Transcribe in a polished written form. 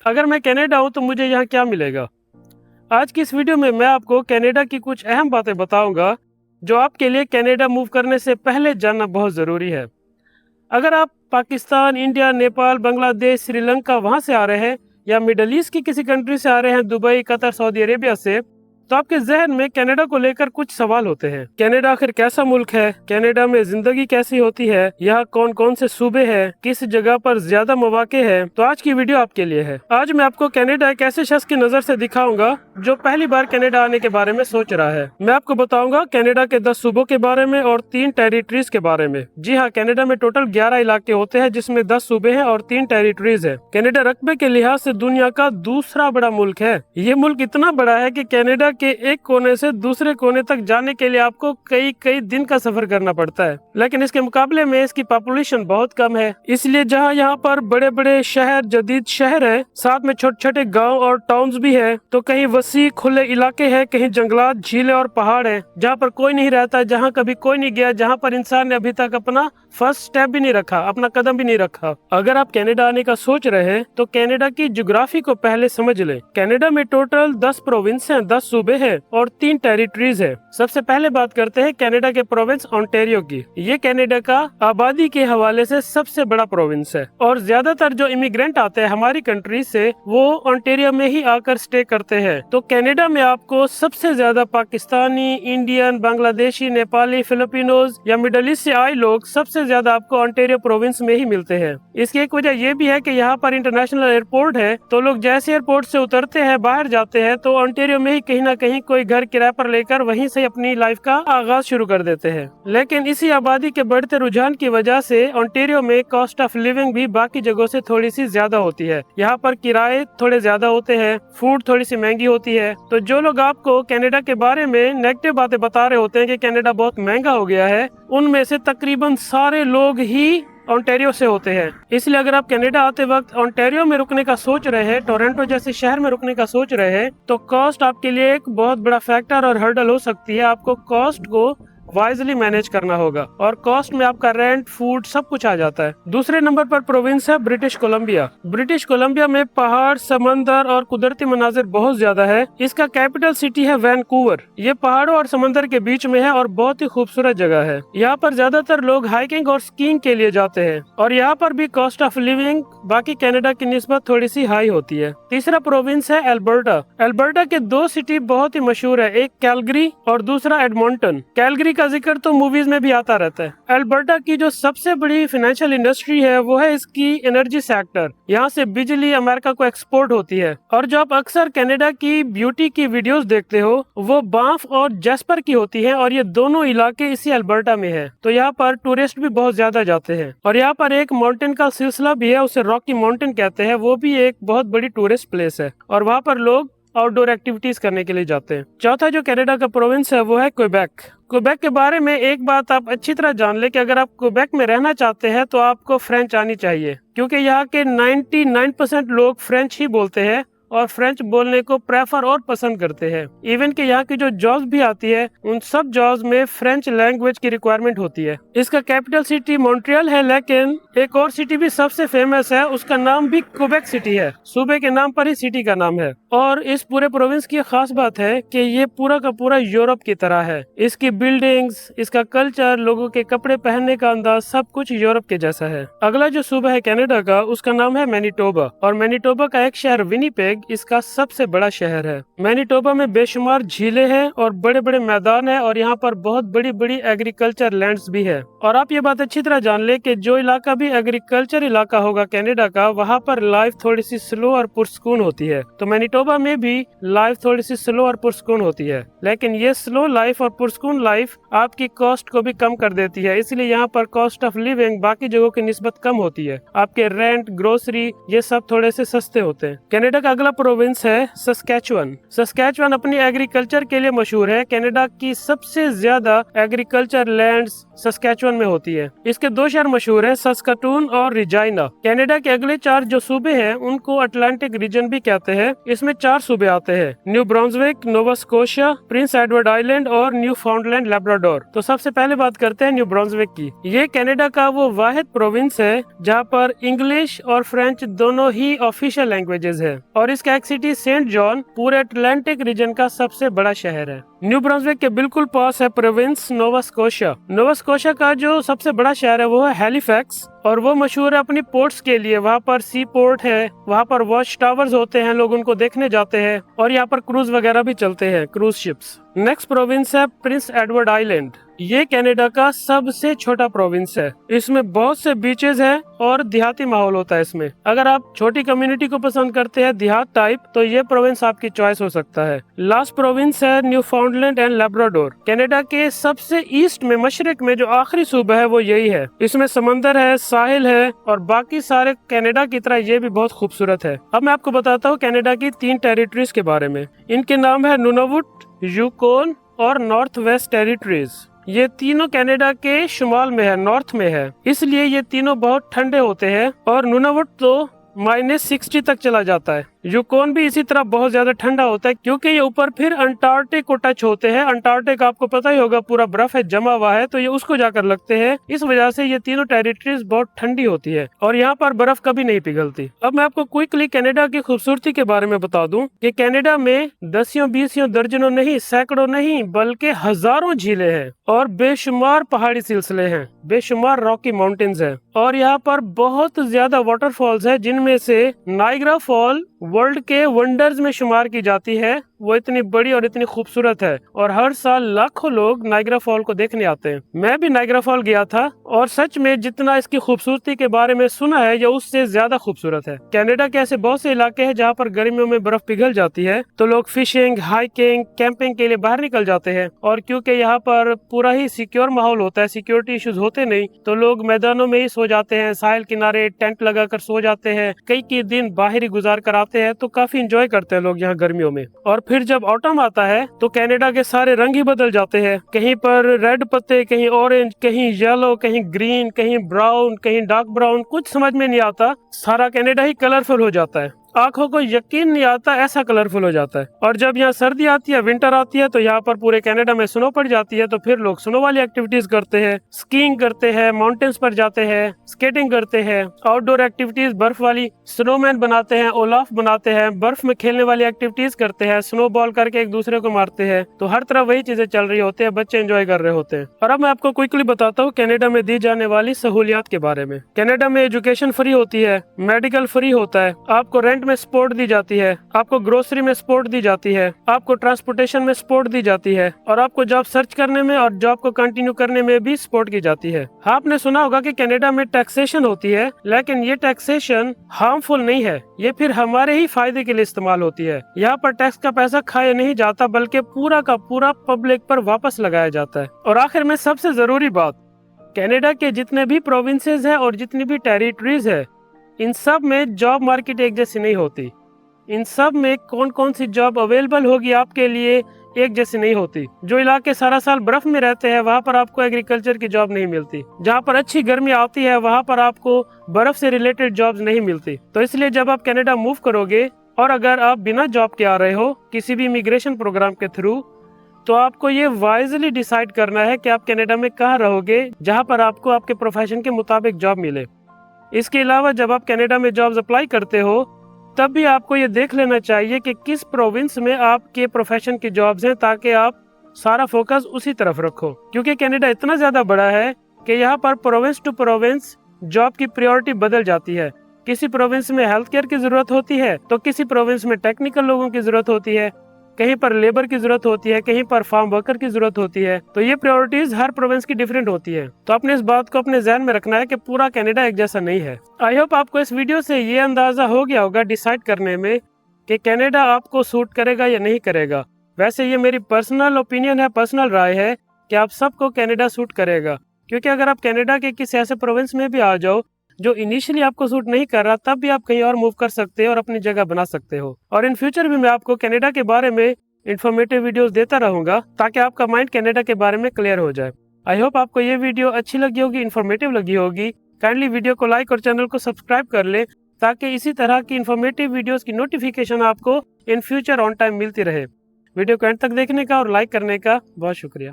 अगर मैं कनाडा हूँ तो मुझे यहाँ क्या मिलेगा। आज की इस वीडियो में मैं आपको कनाडा की कुछ अहम बातें बताऊंगा जो आपके लिए कनाडा मूव करने से पहले जानना बहुत ज़रूरी है। अगर आप पाकिस्तान, इंडिया, नेपाल, बांग्लादेश, श्रीलंका वहाँ से आ रहे हैं या मिडल ईस्ट की किसी कंट्री से आ रहे हैं, दुबई, कतर, सऊदी अरेबिया से, तो आपके जहन में कनाडा को लेकर कुछ सवाल होते हैं। कनाडा आखिर कैसा मुल्क है, कनाडा में जिंदगी कैसी होती है, यहाँ कौन कौन से सूबे हैं, किस जगह पर ज्यादा मौके हैं। तो आज की वीडियो आपके लिए है। आज मैं आपको कनाडा एक ऐसे शख्स की नजर से दिखाऊंगा जो पहली बार कनाडा आने के बारे में सोच रहा है। मैं आपको बताऊंगा कनाडा के 10 सूबों के बारे में और 3 टेरिटरीज के बारे में। जी हाँ, कनाडा में टोटल 11 इलाके होते हैं जिसमें 10 सूबे हैं और 3 टेरिटरीज है। कनाडा रकबे के लिहाज से दुनिया का दूसरा बड़ा मुल्क है। ये मुल्क इतना बड़ा है कि कनाडा के एक कोने से दूसरे कोने तक जाने के लिए आपको कई दिन का सफर करना पड़ता है, लेकिन इसके मुकाबले में इसकी पॉपुलेशन बहुत कम है। इसलिए जहाँ यहाँ पर बड़े बड़े शहर, जदीद शहर है, साथ में छोटे छोटे गांव और टाउन्स भी है, तो कहीं वसी खुले इलाके हैं, कहीं जंगलात, झीलें और पहाड़ है जहाँ पर कोई नहीं रहता, जहाँ कभी कोई नहीं गया, जहाँ पर इंसान ने अभी तक अपना फर्स्ट स्टेप भी नहीं रखा, अपना कदम भी नहीं रखा। अगर आप कनाडा आने का सोच रहे हैं तो कनाडा की ज्योग्राफी को पहले समझ लें। कनाडा में टोटल 10 प्रोविंस हैं, 10 सूबे हैं और 3 टेरिटरीज है। सबसे पहले बात करते हैं कनाडा के प्रोविंस ओंटारियो की। ये कनाडा का आबादी के हवाले से सबसे बड़ा प्रोविंस है और ज्यादातर जो इमिग्रेंट आते हैं हमारी कंट्री से वो ओंटारियो में ही आकर स्टे करते हैं। तो कनाडा में आपको सबसे ज्यादा पाकिस्तानी, इंडियन, बांग्लादेशी, नेपाली, फिलिपिनोज या मिडल ईस्ट से आए लोग सबसे ज्यादा आपको ओंटारियो प्रोविंस में ही मिलते हैं। इसकी एक वजह ये भी है कि यहाँ पर इंटरनेशनल एयरपोर्ट है, तो लोग जैसे एयरपोर्ट से उतरते हैं, बाहर जाते हैं, तो ओंटारियो में ही कहीं ना कहीं कोई घर किराए पर लेकर वहीं से अपनी लाइफ का आगाज शुरू कर देते हैं। लेकिन इसी आबादी के बढ़ते रुझान की वजह से ओंटारियो में कॉस्ट ऑफ लिविंग भी बाकी जगहों से थोड़ी सी ज्यादा होती है। यहाँ पर किराए थोड़े ज्यादा होते हैं, फूड थोड़ी सी महंगी होती है। तो जो लोग आपको कनाडा के बारे में नेगेटिव बातें बता रहे होते हैं कि कनाडा बहुत महंगा हो गया है, उनमें से तकरीबन सारे लोग ही ओंटारियो से होते हैं। इसलिए अगर आप कनाडा आते वक्त ओंटारियो में रुकने का सोच रहे हैं, टोरंटो जैसे शहर में रुकने का सोच रहे हैं, तो कॉस्ट आपके लिए एक बहुत बड़ा फैक्टर और हर्डल हो सकती है। आपको कॉस्ट को वाइजली मैनेज करना होगा और कॉस्ट में आपका रेंट, फूड सब कुछ आ जाता है। दूसरे नंबर पर प्रोविंस है ब्रिटिश कोलंबिया। ब्रिटिश कोलंबिया में पहाड़, समंदर और कुदरती मनाजिर बहुत ज्यादा है। इसका कैपिटल सिटी है वैनकूवर। ये पहाड़ों और समंदर के बीच में है और बहुत ही खूबसूरत जगह है। यहाँ पर ज्यादातर लोग हाइकिंग और स्कीइंग के लिए जाते हैं और यहाँ पर भी कॉस्ट ऑफ लिविंग बाकी कनाडा की निस्बत थोड़ी सी हाई होती है। तीसरा प्रोविंस है एल्बर्टा। एल्बर्टा के 2 सिटी बहुत ही मशहूर है, एक कैलगरी और दूसरा एडमंटन। कैलगरी का जिक्र तो मूवीज में भी आता रहता है। एल्बर्टा की जो सबसे बड़ी फाइनेंशियल इंडस्ट्री है वो है इसकी एनर्जी सेक्टर। यहाँ से बिजली अमेरिका को एक्सपोर्ट होती है और जो आप अक्सर कनाडा की ब्यूटी की वीडियोस देखते हो वो बांफ और जैस्पर की होती है और ये दोनों इलाके इसी एल्बर्टा में है। तो यहाँ पर टूरिस्ट भी बहुत ज्यादा जाते हैं और यहाँ पर एक माउंटेन का सिलसिला भी है, उसे रॉकी माउंटेन कहते हैं। वो भी एक बहुत बड़ी टूरिस्ट प्लेस है और वहाँ पर लोग आउटडोर एक्टिविटीज करने के लिए जाते हैं। चौथा जो कनाडा का प्रोविंस है वो है क्वेबेक। क्वेबेक के बारे में एक बात आप अच्छी तरह जान ले कि अगर आप क्वेबेक में रहना चाहते हैं तो आपको फ्रेंच आनी चाहिए, क्योंकि यहाँ के 99% लोग फ्रेंच ही बोलते हैं और फ्रेंच बोलने को प्रेफर और पसंद करते हैं। इवन कि यहाँ की जो जॉब्स भी आती है उन सब जॉब्स में फ्रेंच लैंग्वेज की रिक्वायरमेंट होती है। इसका कैपिटल सिटी मॉन्ट्रियल है, लेकिन एक और सिटी भी सबसे फेमस है, उसका नाम भी क्वेबेक सिटी है। सूबे के नाम पर ही सिटी का नाम है। और इस पूरे प्रोविंस की खास बात है कि ये पूरा का पूरा यूरोप की तरह है। इसकी बिल्डिंग्स, इसका कल्चर, लोगों के कपड़े पहनने का अंदाज सब कुछ यूरोप के जैसा है। अगला जो सूबा है कनाडा का उसका नाम है मैनिटोबा और मैनिटोबा का एक शहर विनिपेग इसका सबसे बड़ा शहर है। मैनिटोबा में बेशुमार झीलें हैं और बड़े बड़े मैदान है और यहाँ पर बहुत बड़ी बड़ी एग्रीकल्चर लैंड्स भी है। और आप ये बात अच्छी तरह जान ले कि जो इलाका भी एग्रीकल्चर इलाका होगा कनाडा का, वहाँ पर लाइफ थोड़ी सी स्लो और पुरसकून होती है। तो मैनिटोबा में भी लाइफ थोड़ी सी स्लो और पुरसकून होती है, लेकिन ये स्लो लाइफ और पुरसकून लाइफ आपकी कॉस्ट को भी कम कर देती है। इसलिए यहाँ पर कॉस्ट ऑफ लिविंग बाकी जगहों की निस्बत कम होती है। आपके रेंट, ग्रोसरी ये सब थोड़े से सस्ते होते हैं। कनाडा का अगला प्रोविंस है सस्कैचुअन। सस्कैचुअन अपनी एग्रीकल्चर के लिए मशहूर है। कनाडा की सबसे ज्यादा एग्रीकल्चर लैंड्स सस्कैचुअन में होती है। इसके दो शहर मशहूर हैं, सस्काटून और रिजाइना। कनाडा के अगले 4 जो सूबे हैं उनको अटलांटिक रीजन भी कहते हैं। इसमें 4 सूबे आते हैं, New Brunswick, Nova Scotia, Prince Edward Island और न्यू फाउंडलैंड लैब्राडोर। तो सबसे पहले बात करते हैं न्यू ब्रांसविक की। ये कनाडा का वो वाहिद प्रोविंस है जहाँ पर इंग्लिश और फ्रेंच दोनों ही ऑफिशियल लैंग्वेजेस है और इसका एक सिटी सेंट जॉन पूरे अटलांटिक रीजन का सबसे बड़ा शहर है। न्यू ब्रांसविक के बिल्कुल पास है province Nova Scotia. Nova Scotia का जो सबसे बड़ा शहर है वो है हैलिफैक्स और वो मशहूर है अपनी पोर्ट्स के लिए। वहाँ पर सी पोर्ट है, वहाँ पर वॉच टावर्स होते हैं, लोग उनको देखने जाते हैं और यहाँ पर क्रूज वगैरह भी चलते हैं, क्रूज शिप्स। नेक्स्ट प्रोविंस है प्रिंस एडवर्ड आइलैंड। ये कनाडा का सबसे छोटा प्रोविंस है। इसमें बहुत से बीचेस हैं और देहाती माहौल होता है इसमें। अगर आप छोटी कम्युनिटी को पसंद करते हैं, देहात टाइप, तो ये प्रोविंस आपकी चॉइस हो सकता है। लास्ट प्रोविंस है न्यू फाउंडलैंड एंड लैब्राडोर। कनाडा के सबसे ईस्ट में, मशरक में जो आखिरी सूबा है वो यही है। इसमें समंदर है, साहिल है और बाकी सारे कनाडा की तरह ये भी बहुत खूबसूरत है। अब मैं आपको बताता हूँ कनाडा की 3 टेरिटरीज के बारे में। इनके नाम है नूनावुट, यूकोन और नॉर्थ वेस्ट टेरिटरीज। ये तीनों कनाडा के शुमाल में है, नॉर्थ में है, इसलिए ये तीनों बहुत ठंडे होते हैं और नूनावुट तो -60 तक चला जाता है। यूकोन भी इसी तरह बहुत ज्यादा ठंडा होता है क्योंकि ये ऊपर फिर अंटार्कटिक को टच होते हैं। अंटार्कटिक आपको पता ही होगा, पूरा बर्फ है जमा हुआ है, तो ये उसको जाकर लगते हैं। इस वजह से ये तीनों टेरिटरीज बहुत ठंडी होती है और यहाँ पर बर्फ कभी नहीं पिघलती। अब मैं आपको क्विकली कनाडा की खूबसूरती के बारे में बता दूं कि कनाडा में 10 दर्जनों नहीं, सैकड़ों नहीं, बल्कि हजारों झीलें हैं और बेशुमार पहाड़ी सिलसिले हैं, बेशुमार रॉकी माउंटेन्स हैं और यहाँ पर बहुत ज्यादा वाटरफॉल्स है, जिनमें से नाइग्रा फॉल वर्ल्ड के वंडर्स में शुमार की जाती है। वो इतनी बड़ी और इतनी खूबसूरत है और हर साल लाखों लोग नाइग्रा फॉल को देखने आते हैं। मैं भी नाइग्रा फॉल गया था और सच में जितना इसकी खूबसूरती के बारे में सुना है ये उससे ज्यादा खूबसूरत है। कनाडा के ऐसे बहुत से इलाके हैं जहाँ पर गर्मियों में बर्फ पिघल जाती है तो लोग फिशिंग, हाइकिंग, कैंपिंग के लिए बाहर निकल जाते हैं और क्योंकि यहाँ पर पूरा ही सिक्योर माहौल होता है, सिक्योरिटी इश्यूज होते नहीं, तो लोग मैदानों में ही सो जाते हैं, साहिल किनारे टेंट लगाकर सो जाते हैं, कई दिन बाहर ही गुजार कर आते हैं। तो काफी इंजॉय करते हैं लोग यहाँ गर्मियों में। और फिर जब ऑटम आता है तो कनाडा के सारे रंग ही बदल जाते हैं। कहीं पर रेड पत्ते, कहीं ऑरेंज, कहीं येलो, कहीं ग्रीन, कहीं ब्राउन, कहीं डार्क ब्राउन, कुछ समझ में नहीं आता। सारा कनाडा ही कलरफुल हो जाता है, आंखों को यकीन नहीं आता, ऐसा कलरफुल हो जाता है। और जब यहाँ सर्दी आती है, विंटर आती है, तो यहाँ पर पूरे कनाडा में स्नो पड़ जाती है, तो फिर लोग स्नो वाली एक्टिविटीज करते हैं, स्कीइंग करते हैं, माउंटेन्स पर जाते हैं, स्केटिंग करते हैं, आउटडोर एक्टिविटीज बर्फ वाली, स्नोमैन बनाते हैं, ओलाफ बनाते हैं, बर्फ में खेलने वाली एक्टिविटीज करते हैं, स्नो बॉल करके एक दूसरे को मारते हैं। तो हर तरह वही चीजें चल रही होती है, बच्चे एंजॉय कर रहे होते हैं। और अब मैं आपको क्विकली बताता हूँ कनाडा में दी जाने वाली सहूलियात के बारे में। कनाडा में एजुकेशन फ्री होती है, मेडिकल फ्री होता है, आपको रेंट में सपोर्ट दी जाती है, आपको ग्रोसरी में सपोर्ट दी जाती है, आपको ट्रांसपोर्टेशन में सपोर्ट दी जाती है और आपको जॉब सर्च करने में और जॉब को कंटिन्यू करने में भी सपोर्ट की जाती है। आपने सुना होगा कि कनाडा में टैक्सेशन होती है, लेकिन ये टैक्सेशन हार्मफुल नहीं है, ये फिर हमारे ही फायदे के लिए इस्तेमाल होती है। यहाँ पर टैक्स का पैसा खाया नहीं जाता, बल्कि पूरा का पूरा पब्लिक पर वापस लगाया जाता है। और आखिर में सबसे जरूरी बात, कनाडा के जितने भी प्रोविंसेस हैं और जितनी भी टेरिटरीज है, इन सब में जॉब मार्केट एक जैसी नहीं होती। इन सब में कौन कौन सी जॉब अवेलेबल होगी आपके लिए एक जैसी नहीं होती। जो इलाके सारा साल बर्फ में रहते हैं वहाँ पर आपको एग्रीकल्चर की जॉब नहीं मिलती, जहाँ पर अच्छी गर्मी आती है वहाँ पर आपको बर्फ से रिलेटेड जॉब्स नहीं मिलती। तो इसलिए जब आप कनाडा मूव करोगे और अगर आप बिना जॉब के आ रहे हो किसी भी इमिग्रेशन प्रोग्राम के थ्रू, तो आपको ये वाइजली डिसाइड करना है कि आप कनाडा में कहाँ रहोगे जहाँ पर आपको आपके प्रोफेशन के मुताबिक जॉब मिले। इसके अलावा जब आप कनाडा में जॉब्स अप्लाई करते हो तब भी आपको ये देख लेना चाहिए कि किस प्रोविंस में आपके प्रोफेशन की जॉब्स हैं, ताकि आप सारा फोकस उसी तरफ रखो। क्योंकि कनाडा इतना ज्यादा बड़ा है कि यहाँ पर प्रोविंस टू प्रोविंस जॉब की प्रायोरिटी बदल जाती है। किसी प्रोविंस में हेल्थ केयर की जरूरत होती है तो किसी प्रोविंस में टेक्निकल लोगों की जरूरत होती है, कहीं पर लेबर की जरूरत होती है, कहीं पर फार्म वर्कर की जरूरत होती है। तो ये प्रायोरिटीज हर प्रोविंस की डिफरेंट होती है। तो आपने इस बात को अपने ध्यान में रखना है कि पूरा कनाडा एक जैसा नहीं है। आई होप आपको इस वीडियो से ये अंदाजा हो गया होगा डिसाइड करने में कि कनाडा आपको सूट करेगा या नहीं करेगा। वैसे ये मेरी पर्सनल ओपिनियन है, पर्सनल राय है कि आप सबको कनाडा सूट करेगा। क्योंकि अगर आप कनाडा के किसी ऐसे प्रोविंस में भी आ जाओ جو انیشلی آپ کو سوٹ نہیں کر رہا تب بھی آپ کہیں اور موو کر سکتے ہیں اور اپنی جگہ بنا سکتے ہو. اور ان فیوچر بھی میں آپ کو کینیڈا کے بارے میں انفارمیٹیو ویڈیوز دیتا رہوں گا تاکہ آپ کا مائنڈ کینیڈا کے بارے میں کلیئر ہو جائے. آئی ہوپ آپ کو یہ ویڈیو اچھی لگی ہوگی, انفارمیٹیو لگی ہوگی. کائنڈلی ویڈیو کو لائک اور چینل کو سبسکرائب کر لیں تاکہ اسی طرح کی انفارمیٹیو ویڈیوز کی نوٹیفیکیشن آپ کو ان فیوچر آن ٹائم ملتی رہے. ویڈیو کو اینڈ تک دیکھنے کا اور لائک کرنے کا بہت شکریہ.